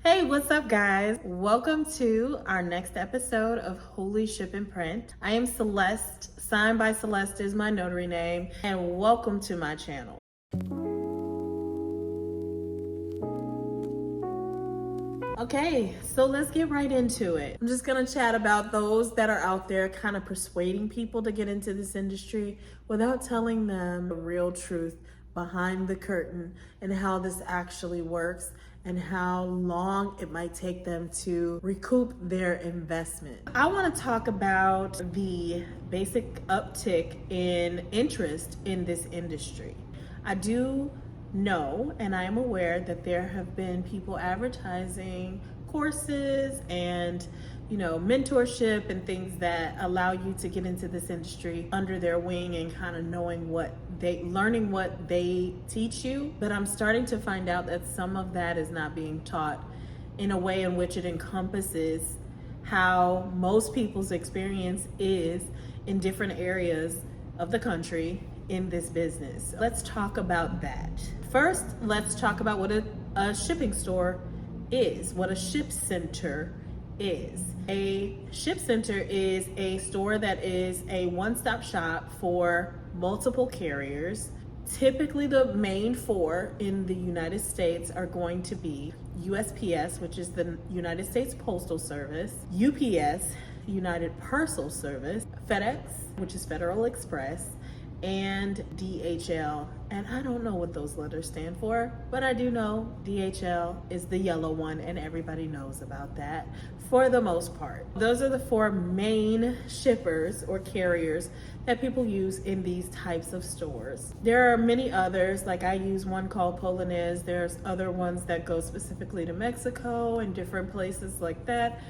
Hey, what's up, guys? Welcome to our next episode of Holy Ship and Print. I am Celeste, signed by Celeste is my notary name, and welcome to my channel. Okay, so let's get right into it. I'm just gonna chat about those that are out there kind of persuading people to get into this industry without telling them the real truth behind the curtain and how this actually works and how long it might take them to recoup their investment. I want to talk about the basic uptick in interest in this industry. I do know, and I am aware that there have been people advertising courses and mentorship and things that allow you to get into this industry under their wing and kind of learning what they teach you. But I'm starting to find out that some of that is not being taught in a way in which it encompasses how most people's experience is in different areas of the country in this business. Let's talk about that. First, let's talk about what a shipping store is, what a ship center is. A ship center is a store that is a one-stop shop for multiple carriers. Typically, the main four in the United States are going to be USPS, which is the United States Postal Service, UPS, United Parcel Service, FedEx, which is Federal Express, and DHL. And I don't know what those letters stand for, but I do know DHL is the yellow one, and everybody knows about that for the most part. Those are the four main shippers or carriers that people use in these types of stores. There are many others, like I use one called Polonaise. There's other ones that go specifically to Mexico and different places like that.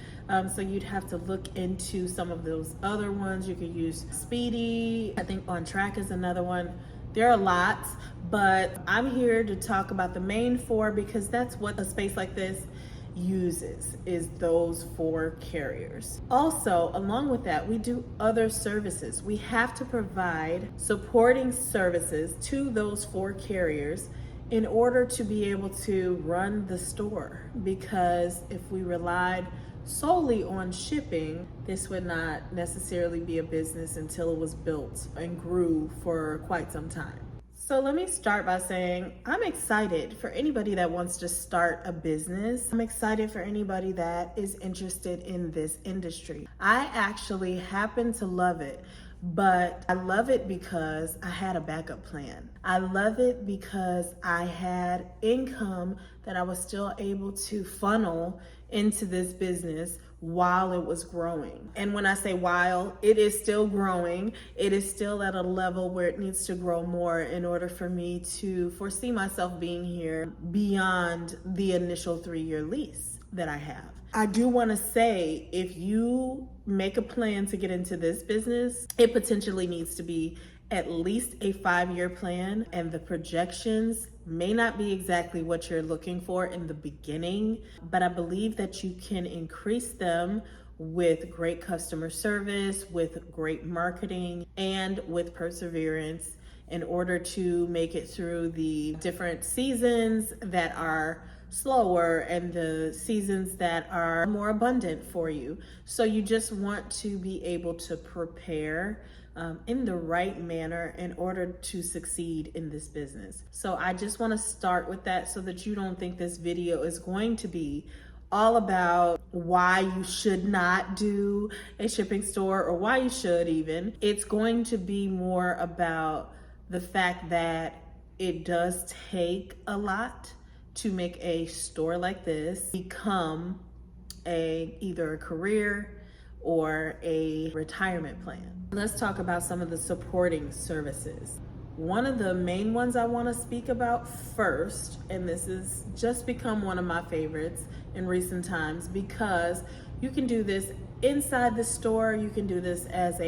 So you'd have to look into some of those other ones. You could use Speedy. I think On Track is another one. There are lots, but I'm here to talk about the main four because that's what a space like this uses, is those four carriers. Also, along with that, we do other services. We have to provide supporting services to those four carriers in order to be able to run the store, because if we relied solely on shipping, this would not necessarily be a business until it was built and grew for quite some time. So let me start by saying I'm excited for anybody that wants to start a business. I'm excited for anybody that is interested in this industry. I actually happen to love it. But I love it because I had a backup plan. I love it because I had income that I was still able to funnel into this business while it was growing. And when I say while, it is still growing. It is still at a level where it needs to grow more in order for me to foresee myself being here beyond the initial 3-year lease that I have. I do want to say, if you make a plan to get into this business, it potentially needs to be at least a 5-year plan, and the projections may not be exactly what you're looking for in the beginning, but I believe that you can increase them with great customer service, with great marketing, and with perseverance in order to make it through the different seasons that are slower and the seasons that are more abundant for you. So you just want to be able to prepare in the right manner in order to succeed in this business. So I just want to start with that so that you don't think this video is going to be all about why you should not do a shipping store, or why you should even. It's going to be more about the fact that it does take a lot to make a store like this become either a career or a retirement plan. Let's talk about some of the supporting services. One of the main ones I want to speak about first, and this has just become one of my favorites in recent times, because you can do this inside the store. You can do this as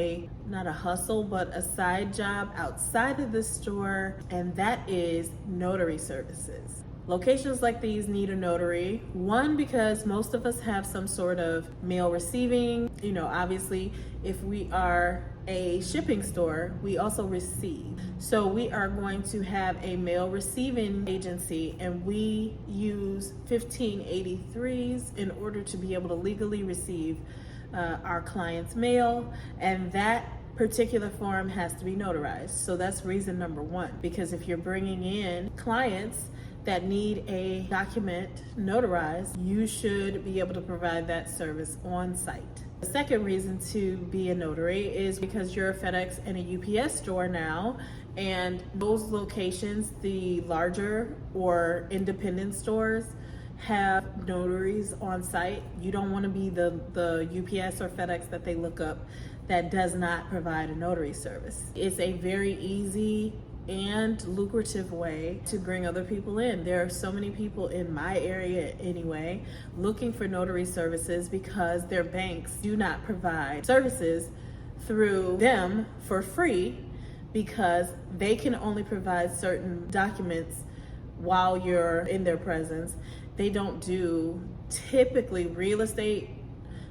not a hustle, but a side job outside of the store, and that is notary services. Locations like these need a notary. One, because most of us have some sort of mail receiving. Obviously, if we are a shipping store, we also receive. So we are going to have a mail receiving agency, and we use 1583s in order to be able to legally receive our client's mail, and that particular form has to be notarized. So that's reason number one, because if you're bringing in clients that need a document notarized, you should be able to provide that service on site. The second reason to be a notary is because you're a FedEx and a UPS store now, and those locations, the larger or independent stores, have notaries on site. You don't want to be the UPS or FedEx that they look up that does not provide a notary service. It's a very easy and lucrative way to bring other people in. There are so many people in my area anyway looking for notary services because their banks do not provide services through them for free, because they can only provide certain documents while you're in their presence. They don't do typically real estate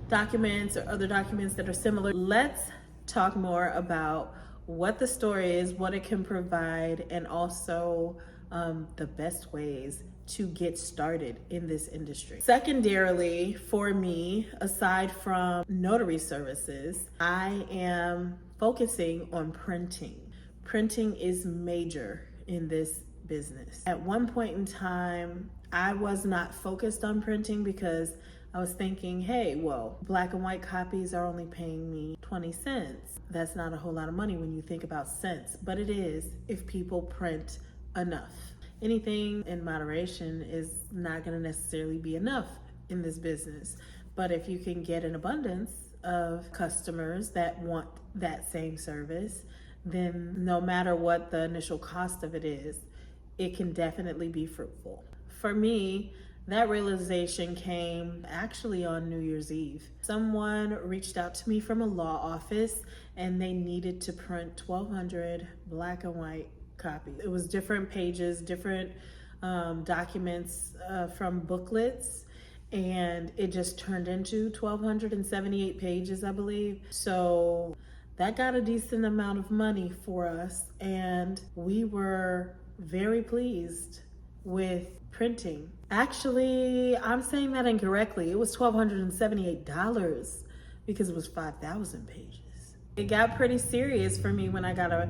documents or other documents that are similar. Let's talk more about what the store is, what it can provide, and also the best ways to get started in this industry. Secondarily, for me, aside from notary services, I am focusing on printing. Printing is major in this business. At one point in time, I was not focused on printing because I was thinking, hey, well, black and white copies are only paying me 20 cents. That's not a whole lot of money when you think about cents, but it is if people print enough. Anything in moderation is not going to necessarily be enough in this business. But if you can get an abundance of customers that want that same service, then no matter what the initial cost of it is, it can definitely be fruitful. For me, that realization came actually on New Year's Eve. Someone reached out to me from a law office and they needed to print 1,200 black and white copies. It was different pages, different documents from booklets, and it just turned into 1,278 pages, I believe. So that got a decent amount of money for us, and we were very pleased with printing. Actually, I'm saying that incorrectly. It was $1,278 because it was 5,000 pages. It got pretty serious for me when I got a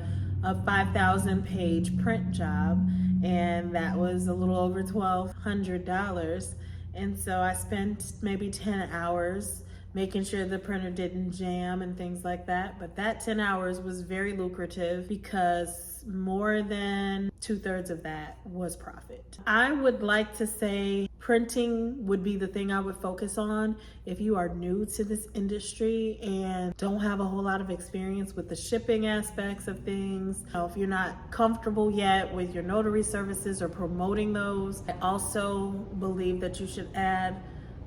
5,000 page print job, and that was a little over $1,200. And so I spent maybe 10 hours making sure the printer didn't jam and things like that. But that 10 hours was very lucrative because more than 2/3 of that was profit. I would like to say printing would be the thing I would focus on if you are new to this industry and don't have a whole lot of experience with the shipping aspects of things. If you're not comfortable yet with your notary services or promoting those, I also believe that you should add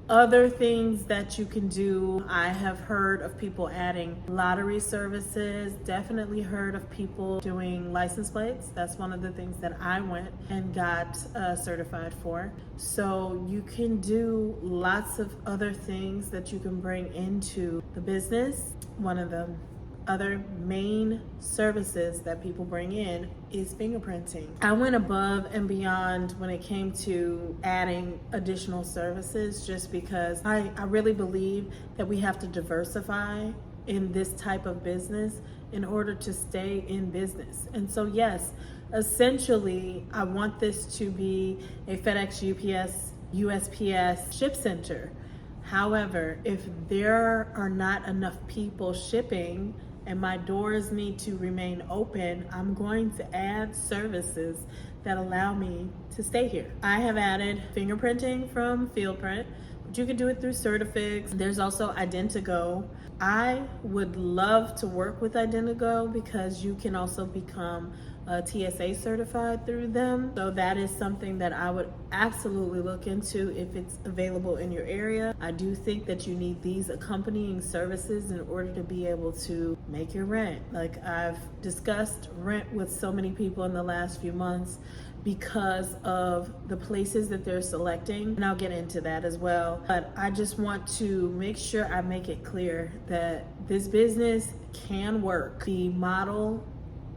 other things that you can do. I have heard of people adding lottery services, definitely heard of people doing license plates. That's one of the things that I went and got certified for. So you can do lots of other things that you can bring into the business. One of the other main services that people bring in is fingerprinting. I went above and beyond when it came to adding additional services just because I really believe that we have to diversify in this type of business in order to stay in business. And so yes, essentially I want this to be a FedEx, UPS, USPS ship center. However, if there are not enough people shipping and my doors need to remain open, I'm going to add services that allow me to stay here. I have added fingerprinting from Fieldprint, but you can do it through Certifix. There's also Identigo. I would love to work with Identigo because you can also become TSA certified through them. So that is something that I would absolutely look into if it's available in your area. I do think that you need these accompanying services in order to be able to make your rent. Like I've discussed rent with so many people in the last few months because of the places that they're selecting. And I'll get into that as well. But I just want to make sure I make it clear that this business can work. The model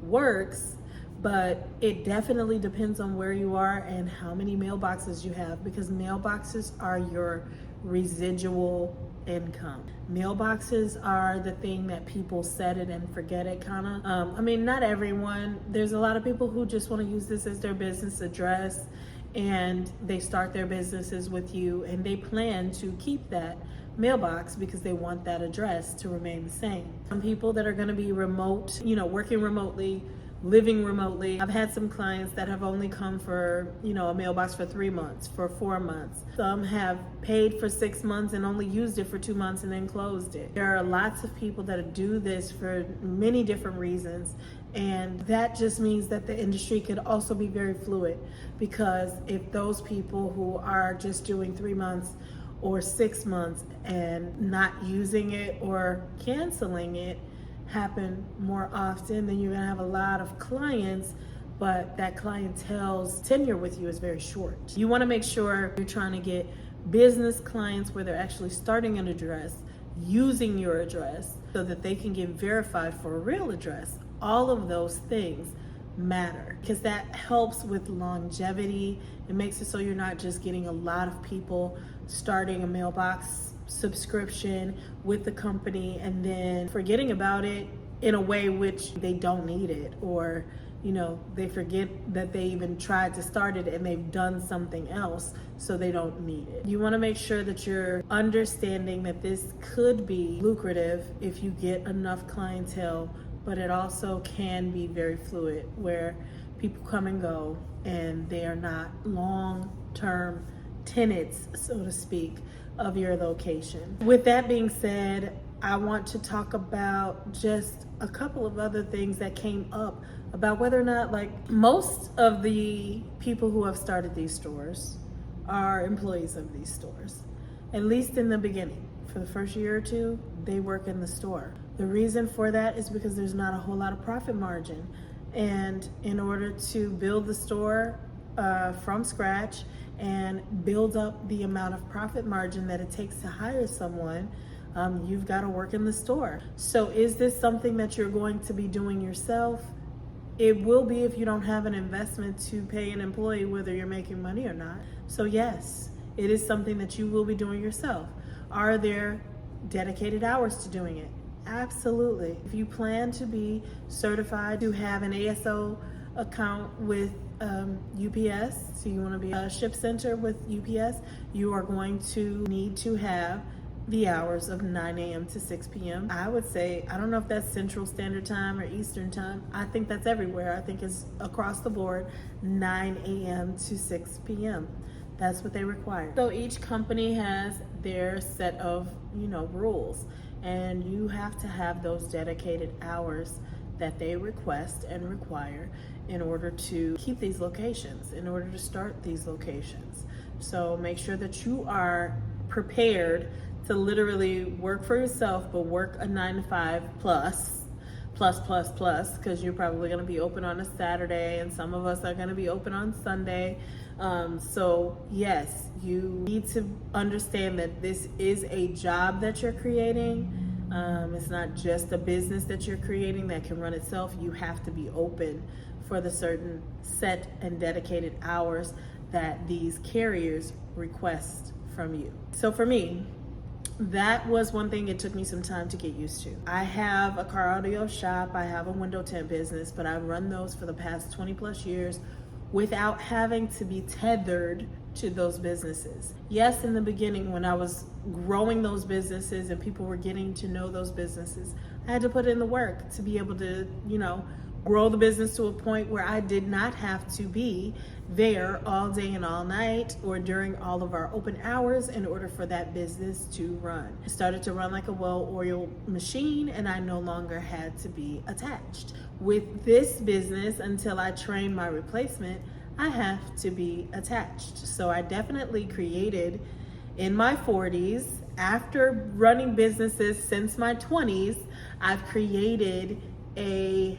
works, but it definitely depends on where you are and how many mailboxes you have, because mailboxes are your residual income. Mailboxes are the thing that people set it and forget it kind of. I mean, not everyone. There's a lot of people who just want to use this as their business address, and they start their businesses with you and they plan to keep that mailbox because they want that address to remain the same. Some people that are going to be remote, working remotely, living remotely. I've had some clients that have only come for, a mailbox for 3 months, for 4 months. Some have paid for 6 months and only used it for 2 months and then closed it. There are lots of people that do this for many different reasons. And that just means that the industry could also be very fluid, because if those people who are just doing 3 months or 6 months and not using it or canceling it happen more often, then you're gonna have a lot of clients, but that clientele's tenure with you is very short. You wanna make sure you're trying to get business clients where they're actually starting an address, using your address so that they can get verified for a real address. All of those things matter because that helps with longevity. It makes it so you're not just getting a lot of people starting a mailbox subscription with the company and then forgetting about it in a way which they don't need it, or they forget that they even tried to start it and they've done something else, so they don't need it. You want to make sure that you're understanding that this could be lucrative if you get enough clientele, but it also can be very fluid where people come and go and they are not long-term tenants, so to speak, of your location. With that being said, I want to talk about just a couple of other things that came up about whether or not, most of the people who have started these stores are employees of these stores. At least in the beginning, for the first year or two, they work in the store. The reason for that is because there's not a whole lot of profit margin. And in order to build the store from scratch and build up the amount of profit margin that it takes to hire someone, you've got to work in the store. So is this something that you're going to be doing yourself? It will be if you don't have an investment to pay an employee, whether you're making money or not. So yes, it is something that you will be doing yourself. Are there dedicated hours to doing it? Absolutely. If you plan to be certified to have an ASO account with UPS, so you want to be a ship center with UPS, you are going to need to have the hours of 9 a.m. to 6 p.m. I would say, I don't know if that's Central Standard Time or Eastern Time. I think that's everywhere. I think it's across the board, 9 a.m. to 6 p.m. That's what they require. So each company has their set of, rules, and you have to have those dedicated hours that they request and require in order to keep these locations, in order to start these locations. So make sure that you are prepared to literally work for yourself, but work a 9 to 5 plus, because you're probably gonna be open on a Saturday, and some of us are gonna be open on Sunday. So yes, you need to understand that this is a job that you're creating. It's not just a business that you're creating that can run itself. You have to be open for the certain set and dedicated hours that these carriers request from you. So for me, that was one thing it took me some time to get used to. I have a car audio shop, I have a window tint business, but I've run those for the past 20 plus years without having to be tethered to those businesses. Yes, in the beginning when I was growing those businesses and people were getting to know those businesses, I had to put in the work to be able to, grow the business to a point where I did not have to be there all day and all night or during all of our open hours in order for that business to run. It started to run like a well-oiled machine, and I no longer had to be attached. With this business, until I train my replacement, I have to be attached. So I definitely created in my 40s, after running businesses since my 20s, I've created a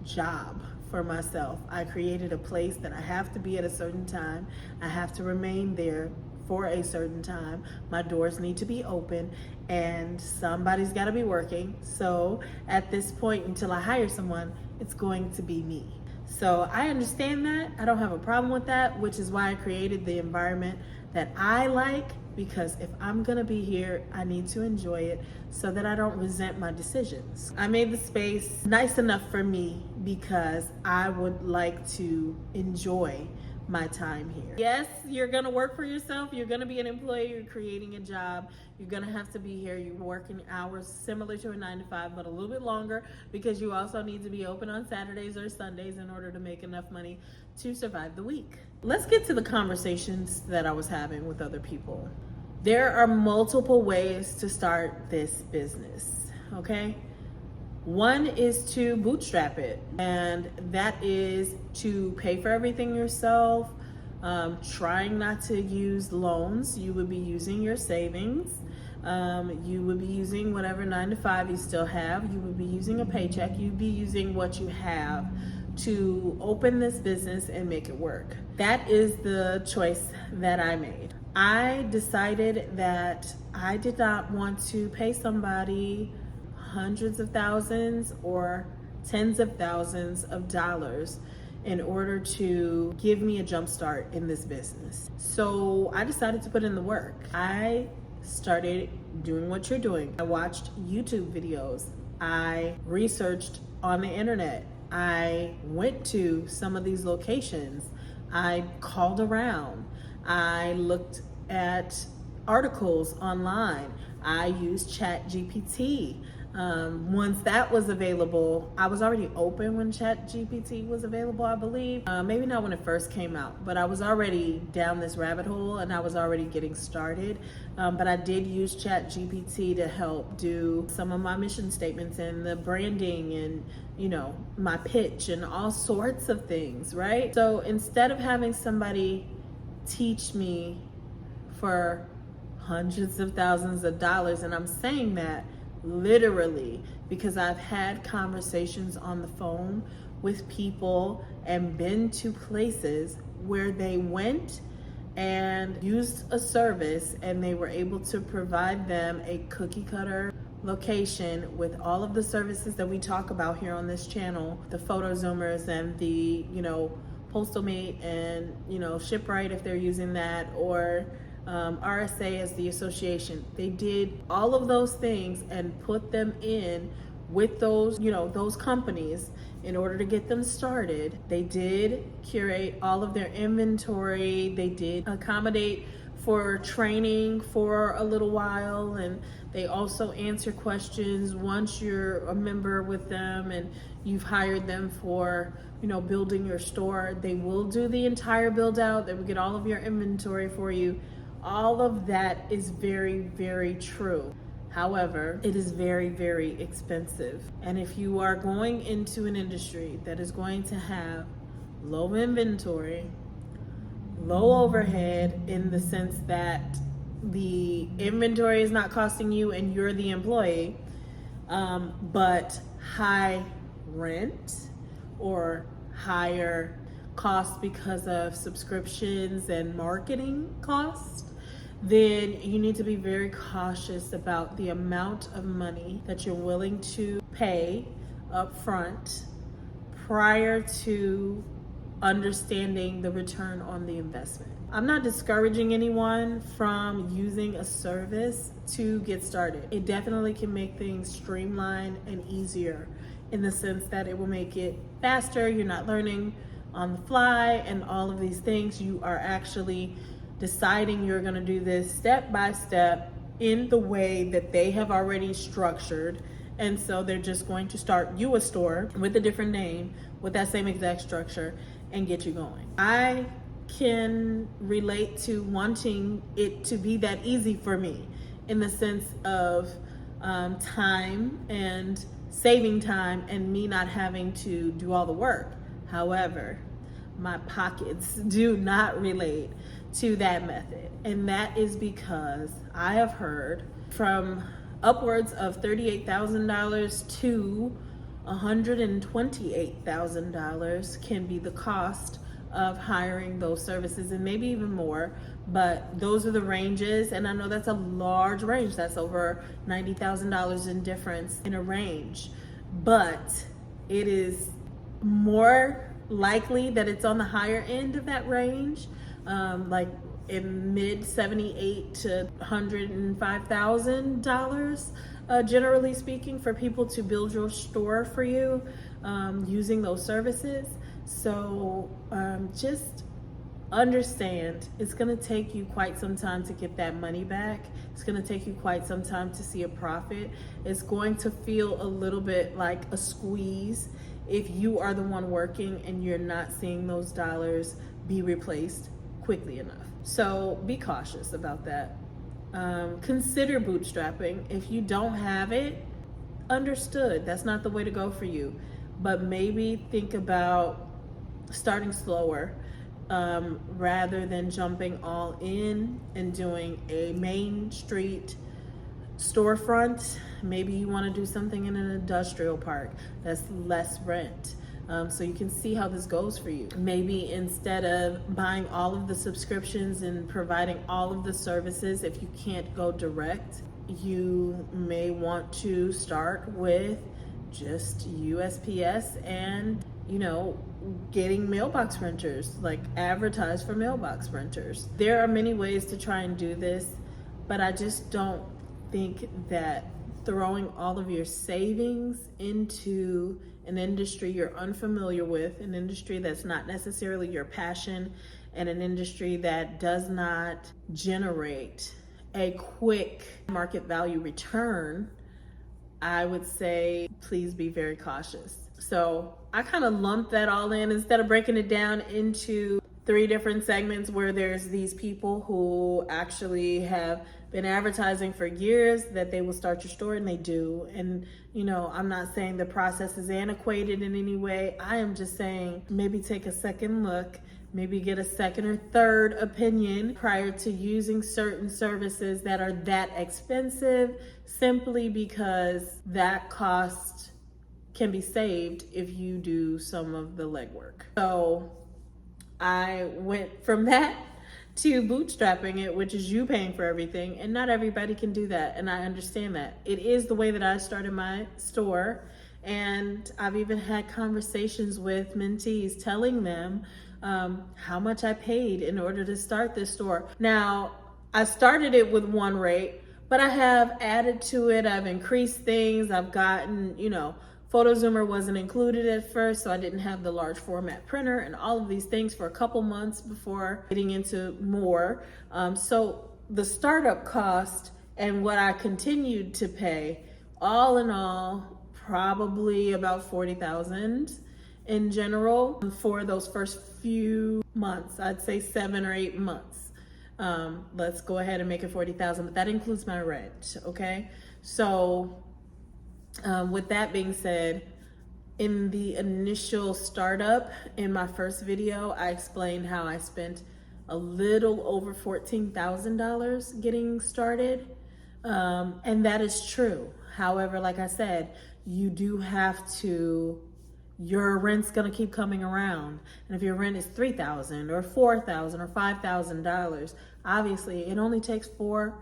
job for myself. I created a place that I have to be at a certain time. I have to remain there for a certain time. My doors need to be open and somebody's got to be working. So at this point, until I hire someone, it's going to be me. So I understand that. I don't have a problem with that, which is why I created the environment that I like, because if I'm gonna be here, I need to enjoy it so that I don't resent my decisions. I made the space nice enough for me because I would like to enjoy my time here. Yes, you're gonna work for yourself. You're gonna be an employee. You're creating a job. You're gonna have to be here. You're working hours similar to a 9-to-5, but a little bit longer, because you also need to be open on Saturdays or Sundays in order to make enough money to survive the week. Let's get to the conversations that I was having with other people. There are multiple ways to start this business, okay? One is to bootstrap it, and that is to pay for everything yourself, trying not to use loans. You would be using your savings. You would be using whatever 9-to-5 you still have. You would be using a paycheck. You'd be using what you have to open this business and make it work. That is the choice that I made. I decided that I did not want to pay somebody hundreds of thousands or tens of thousands of dollars in order to give me a jump start in this business. So I decided to put in the work. I started doing what you're doing. I watched YouTube videos. I researched on the internet. I went to some of these locations. I called around. I looked at articles online. I used ChatGPT. Once that was available, I was already open when ChatGPT was available, I believe. Maybe not when it first came out, but I was already down this rabbit hole and I was already getting started. But I did use ChatGPT to help do some of my mission statements and the branding and, you know, my pitch and all sorts of things, right? So instead of having somebody teach me for hundreds of thousands of dollars, and I'm saying that literally because I've had conversations on the phone with people and been to places where they went and used a service and they were able to provide them a cookie cutter location with all of the services that we talk about here on this channel, the photo zoomers and the, you know, postal mate and, you know, shipwright if they're using that, or RSA as the association. They did all of those things and put them in with those, you know, those companies in order to get them started. They did curate all of their inventory. They did accommodate for training for a little while, and they also answer questions once you're a member with them and you've hired them for, you know, building your store. They will do the entire build out. They will get all of your inventory for you. All of that is very, very true. However, it is very, very expensive. And if you are going into an industry that is going to have low inventory, low overhead in the sense that the inventory is not costing you and you're the employee, but high rent or higher costs because of subscriptions and marketing costs, then you need to be very cautious about the amount of money that you're willing to pay up front prior to understanding the return on the investment. I'm not discouraging anyone from using a service to get started. It definitely can make things streamlined and easier in the sense that it will make it faster. You're not learning on the fly and all of these things. You are actually deciding you're going to do this step by step in the way that they have already structured. And so they're just going to start you a store with a different name with that same exact structure and get you going. I can relate to wanting it to be that easy for me in the sense of time and saving time and me not having to do all the work. However, my pockets do not relate to that method. And that is because I have heard from upwards of $38,000 to $128,000 can be the cost of hiring those services, and maybe even more. But those are the ranges, and I know that's a large range. That's over $90,000 in difference in a range, but it is more likely that it's on the higher end of that range, like in mid $78,000 to $105,000, generally speaking, for people to build your store for you, using those services. So just understand, it's going to take you quite some time to get that money back. It's going to take you quite some time to see a profit. It's going to feel a little bit like a squeeze if you are the one working and you're not seeing those dollars be replaced quickly enough. So be cautious about that. Consider bootstrapping. If you don't have it, understood, that's not the way to go for you. But maybe think about starting slower, rather than jumping all in and doing a main street storefront. Maybe you want to do something in an industrial park that's less rent. So you can see how this goes for you. Maybe instead of buying all of the subscriptions and providing all of the services, if you can't go direct, you may want to start with just USPS and, getting mailbox renters, like advertise for mailbox renters. There are many ways to try and do this, but I just don't think that throwing all of your savings into an industry you're unfamiliar with, an industry that's not necessarily your passion, and an industry that does not generate a quick market value return, I would say please be very cautious. So I kind of lumped that all in instead of breaking it down into 3 different segments where there's these people who actually have been advertising for years that they will start your store, and they do. And I'm not saying the process is antiquated in any way. I am just saying maybe take a second look, maybe get a second or third opinion prior to using certain services that are that expensive, simply because that cost can be saved if you do some of the legwork. So I went from that to bootstrapping it, which is you paying for everything, and not everybody can do that, and I understand that. It is the way that I started my store, and I've even had conversations with mentees telling them how much I paid in order to start this store. Now, I started it with one rate, but I have added to it, I've increased things, I've gotten, PhotoZoomer wasn't included at first, so I didn't have the large format printer and all of these things for a couple months before getting into more. So the startup cost and what I continued to pay, all in all, probably about $40,000 in general for those first few months. I'd say 7 or 8 months. Let's go ahead and make it 40,000, but that includes my rent, okay? So with that being said, in the initial startup, in my first video, I explained how I spent a little over $14,000 getting started. And that is true. However, like I said, you do have to, your rent's gonna keep coming around. And if your rent is $3,000 or $4,000 or $5,000, obviously it only takes 4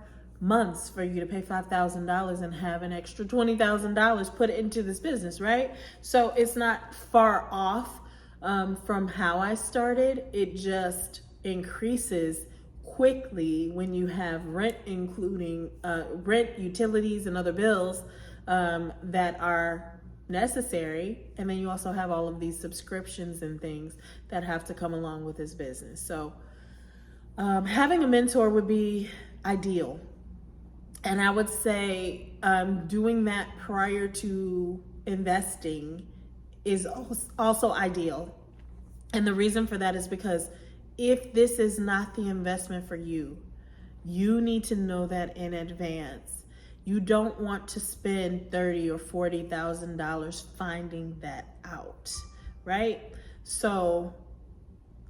months for you to pay $5,000 and have an extra $20,000 put into this business, right? So it's not far off from how I started. It just increases quickly when you have rent, including rent, utilities, and other bills that are necessary. And then you also have all of these subscriptions and things that have to come along with this business. So having a mentor would be ideal. And I would say doing that prior to investing is also ideal. And the reason for that is because if this is not the investment for you, you need to know that in advance. You don't want to spend $30,000 or $40,000 finding that out, right? So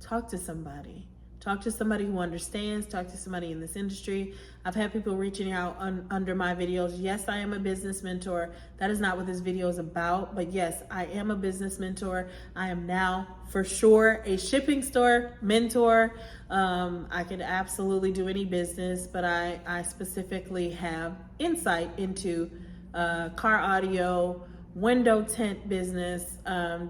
talk to somebody. Talk to somebody who understands, talk to somebody in this industry. I've had people reaching out under my videos. Yes, I am a business mentor. That is not what this video is about, but yes, I am a business mentor. I am now for sure a shipping store mentor. I can absolutely do any business, but I specifically have insight into car audio, window tint business,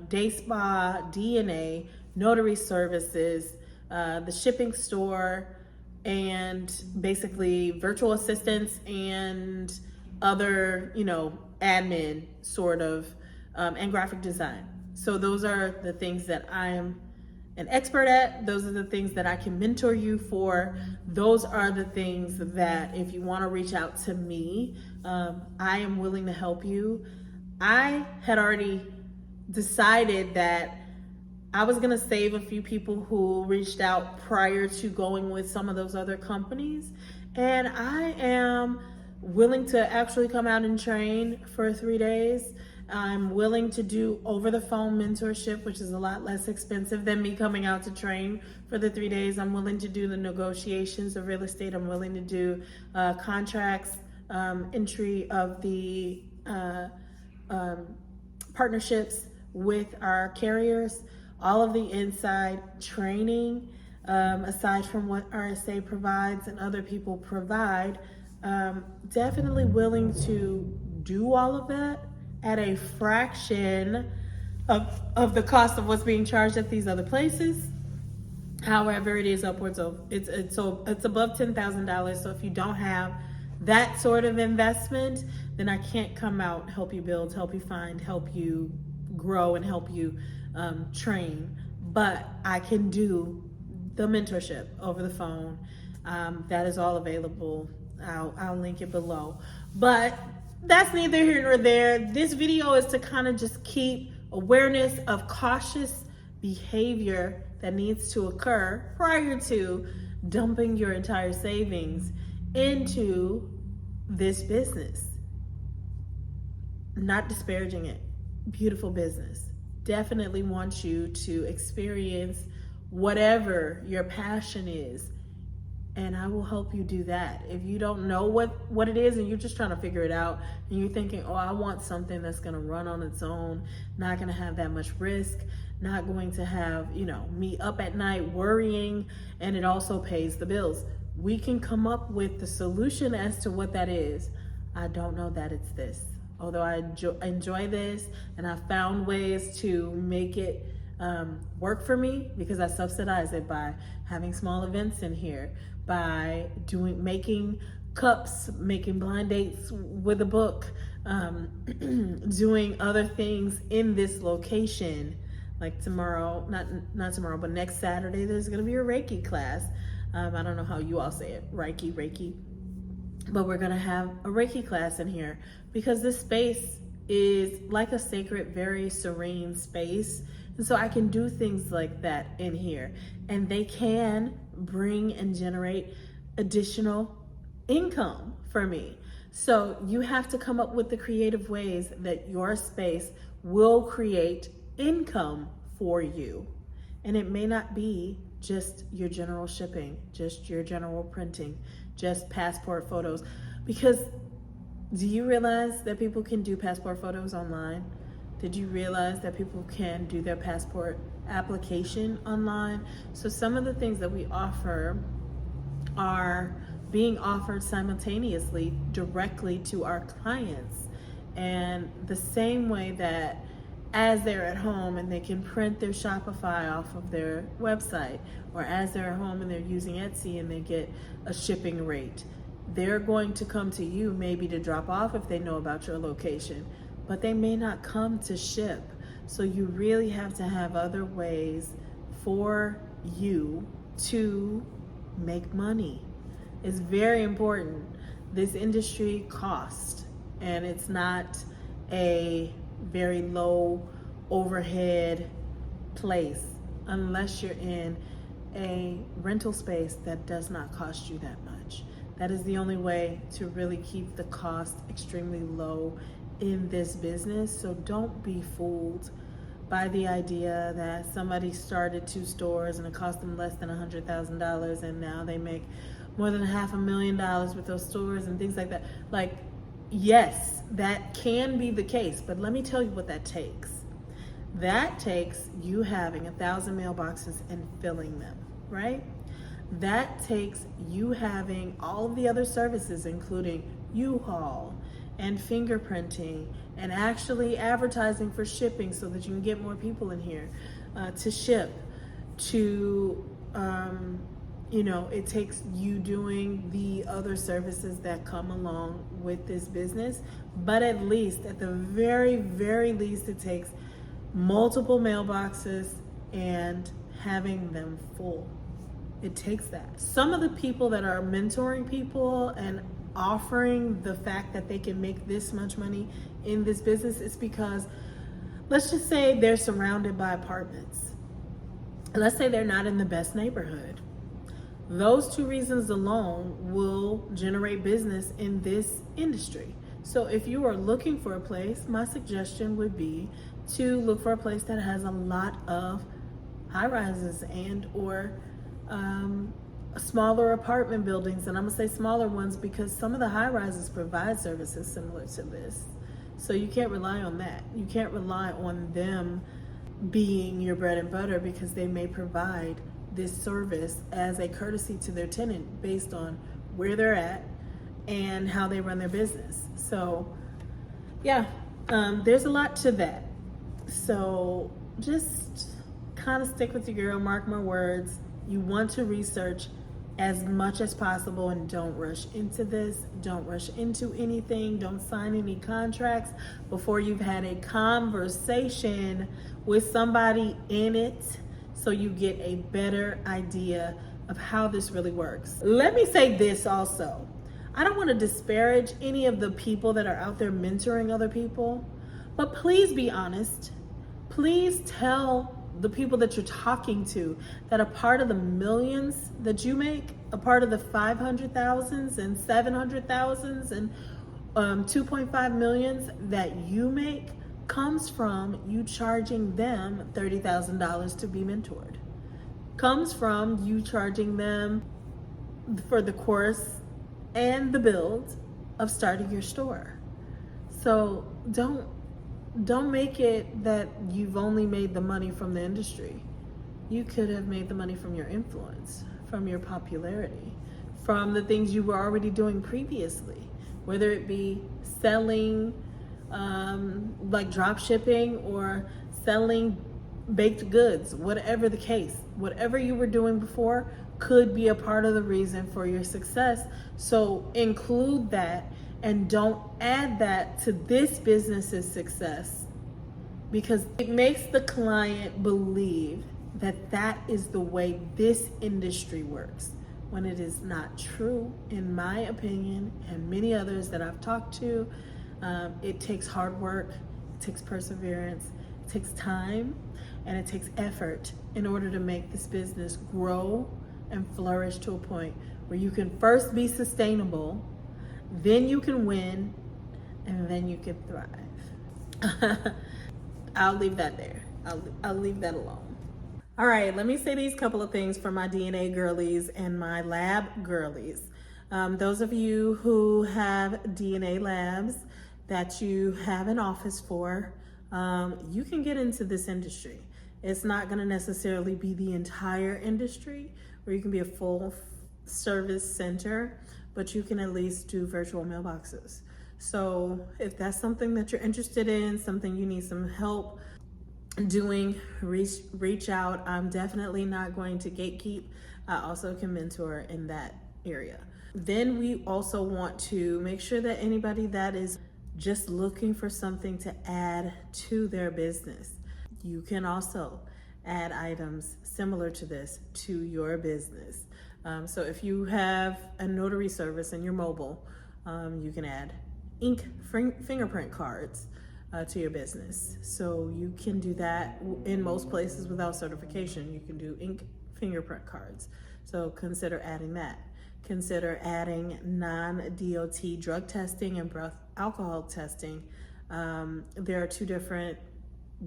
day spa, DNA, notary services, the shipping store, and basically virtual assistants and other, admin sort of, and graphic design. So those are the things that I'm an expert at. Those are the things that I can mentor you for. Those are the things that if you want to reach out to me, I am willing to help you. I had already decided that I was gonna save a few people who reached out prior to going with some of those other companies. And I am willing to actually come out and train for 3 days. I'm willing to do over the phone mentorship, which is a lot less expensive than me coming out to train for the 3 days. I'm willing to do the negotiations of real estate. I'm willing to do contracts, entry of the partnerships with our carriers, all of the inside training, aside from what RSA provides and other people provide. Definitely willing to do all of that at a fraction of the cost of what's being charged at these other places. However, it is upwards of it's above $10,000. So if you don't have that sort of investment, then I can't come out, help you build, help you find, help you grow, and help you train. But I can do the mentorship over the phone. That is all available. I'll link it below. But that's neither here nor there. This video is to kind of just keep awareness of cautious behavior that needs to occur prior to dumping your entire savings into this business. Not disparaging it. Beautiful business. Definitely want you to experience whatever your passion is, and I will help you do that. If you don't know what it is and you're just trying to figure it out and you're thinking, oh, I want something that's going to run on its own, not going to have that much risk, not going to have, me up at night worrying, and it also pays the bills. We can come up with the solution as to what that is. I don't know that it's this. Although I enjoy this, and I found ways to make it work for me, because I subsidize it by having small events in here, by making cups, making blind dates with a book, doing other things in this location. Like tomorrow, not tomorrow, but next Saturday, there's gonna be a Reiki class. I don't know how you all say it, Reiki. But we're gonna have a Reiki class in here because this space is like a sacred, very serene space. And so I can do things like that in here, and they can bring and generate additional income for me. So you have to come up with the creative ways that your space will create income for you. And it may not be just your general shipping, just your general printing, just passport photos. Because do you realize that people can do passport photos online? Did you realize that people can do their passport application online? So some of the things that we offer are being offered simultaneously directly to our clients. And the same way that as they're at home and they can print their Shopify off of their website, or as they're at home and they're using Etsy and they get a shipping rate, they're going to come to you maybe to drop off if they know about your location, but they may not come to ship. So you really have to have other ways for you to make money. It's very important. This industry costs, and it's not a very low overhead place unless you're in a rental space that does not cost you that much. That is the only way to really keep the cost extremely low in this business. So don't be fooled by the idea that somebody started 2 stores and it cost them less than $100,000 and now they make more than $500,000 with those stores and things like that. Like, yes, that can be the case, but let me tell you what that takes. That takes you having 1,000 mailboxes and filling them, right? That takes you having all of the other services, including U-Haul and fingerprinting and actually advertising for shipping so that you can get more people in here to ship, to, it takes you doing the other services that come along with this business. But at the very, very least, it takes multiple mailboxes and having them full. It takes that. Some of the people that are mentoring people and offering the fact that they can make this much money in this business is because, let's just say they're surrounded by apartments. Let's say they're not in the best neighborhood. Those two reasons alone will generate business in this industry. So if you are looking for a place, my suggestion would be to look for a place that has a lot of high rises and or smaller apartment buildings. And I'm gonna say smaller ones because some of the high rises provide services similar to this. So you can't rely on that. You can't rely on them being your bread and butter because they may provide this service as a courtesy to their tenant based on where they're at and how they run their business. So yeah, there's a lot to that. So just kind of stick with your girl, mark my words. You want to research as much as possible and don't rush into this. Don't rush into anything. Don't sign any contracts before you've had a conversation with somebody in it so you get a better idea of how this really works. Let me say this also. I don't want to disparage any of the people that are out there mentoring other people, but please be honest. Please tell the people that you're talking to that a part of the millions that you make, a part of the 500,000s and 700,000s and 2.5 millions that you make comes from you charging them $30,000 to be mentored. Comes from you charging them for the course and the build of starting your store. So don't make it that you've only made the money from the industry. You could have made the money from your influence, from your popularity, from the things you were already doing previously, whether it be selling like drop shipping or selling baked goods, whatever the case. Whatever you were doing before could be a part of the reason for your success. So include that and don't add that to this business's success, because it makes the client believe that that is the way this industry works, when it is not true, in my opinion, and many others that I've talked to. It takes hard work, it takes perseverance, it takes time, and it takes effort in order to make this business grow and flourish to a point where you can first be sustainable, then you can win, and then you can thrive. I'll leave that there. I'll leave that alone. All right, let me say these couple of things for my DNA girlies and my lab girlies. Those of you who have DNA labs that you have an office for, you can get into this industry. It's not gonna necessarily be the entire industry where you can be a full service center, but you can at least do virtual mailboxes. So if that's something that you're interested in, something you need some help doing, reach out. I'm definitely not going to gatekeep. I also can mentor in that area. Then we also want to make sure that anybody that is just looking for something to add to their business, you can also add items similar to this to your business. So if you have a notary service in your mobile, you can add ink fingerprint cards to your business. So you can do that in most places without certification. You can do ink fingerprint cards. So consider adding that. Consider adding non-DOT drug testing and breath alcohol testing. There are two different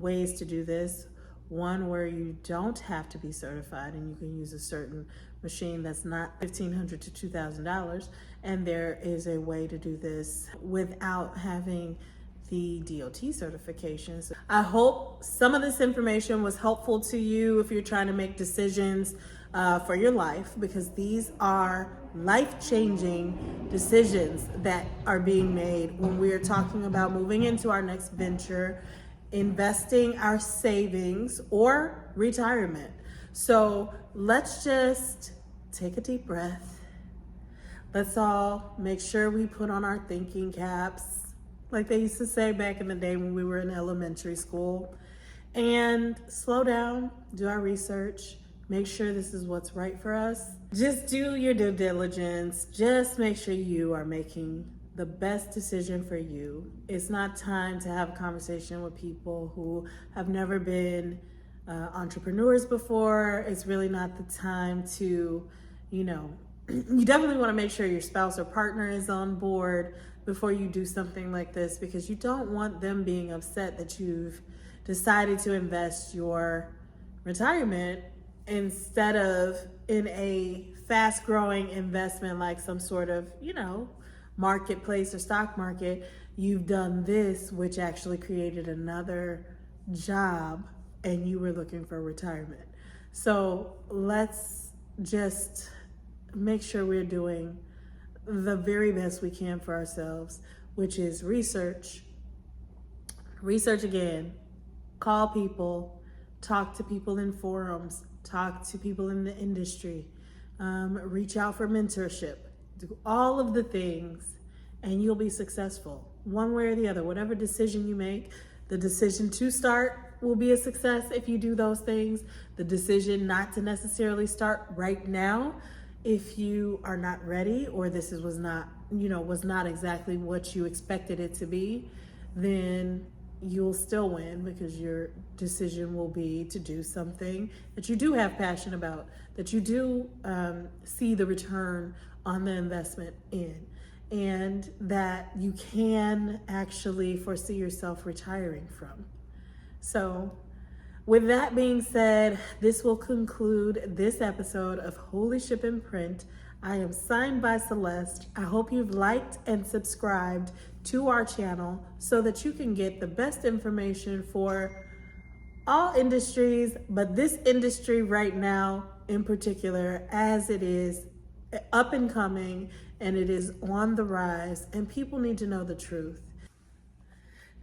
ways to do this. One where you don't have to be certified and you can use a certain machine that's not $1,500 to $2,000. And there is a way to do this without having the DOT certifications. I hope some of this information was helpful to you if you're trying to make decisions for your life, because these are life-changing decisions that are being made when we are talking about moving into our next venture, investing our savings, or retirement. So let's just take a deep breath. Let's all make sure we put on our thinking caps, like they used to say back in the day when we were in elementary school, and slow down, do our research, make sure this is what's right for us. Just do your due diligence. Just make sure you are making the best decision for you. It's not time to have a conversation with people who have never been entrepreneurs before. It's really not the time to, you definitely want to make sure your spouse or partner is on board before you do something like this, because you don't want them being upset that you've decided to invest your retirement instead of in a fast-growing investment like some sort of, marketplace or stock market. You've done this, which actually created another job, and you were looking for retirement. So let's just make sure we're doing the very best we can for ourselves, which is research again, call people, talk to people in forums, talk to people in the industry, reach out for mentorship, do all of the things, and you'll be successful one way or the other. Whatever decision you make, the decision to start will be a success if you do those things. The decision not to necessarily start right now, if you are not ready, or this was not exactly what you expected it to be, then you'll still win, because your decision will be to do something that you do have passion about, that you do see the return on the investment in, and that you can actually foresee yourself retiring from. So with that being said, this will conclude this episode of Holy Ship in Print. I am signed by Celeste. I hope you've liked and subscribed to our channel so that you can get the best information for all industries, but this industry right now in particular, as it is up and coming and it is on the rise, and people need to know the truth.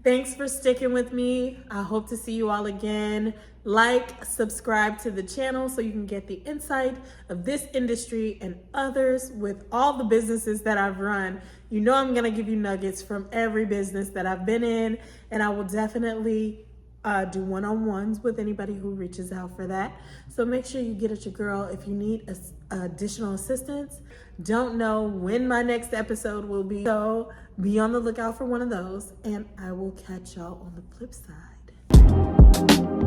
Thanks for sticking with me. I hope to see you all again. Like, subscribe to the channel so you can get the insight of this industry and others with all the businesses that I've run. You know I'm gonna give you nuggets from every business that I've been in, and I will definitely do one-on-ones with anybody who reaches out for that. So make sure you get at your girl if you need additional assistance. Don't know when my next episode will be, so be on the lookout for one of those, and I will catch y'all on the flip side.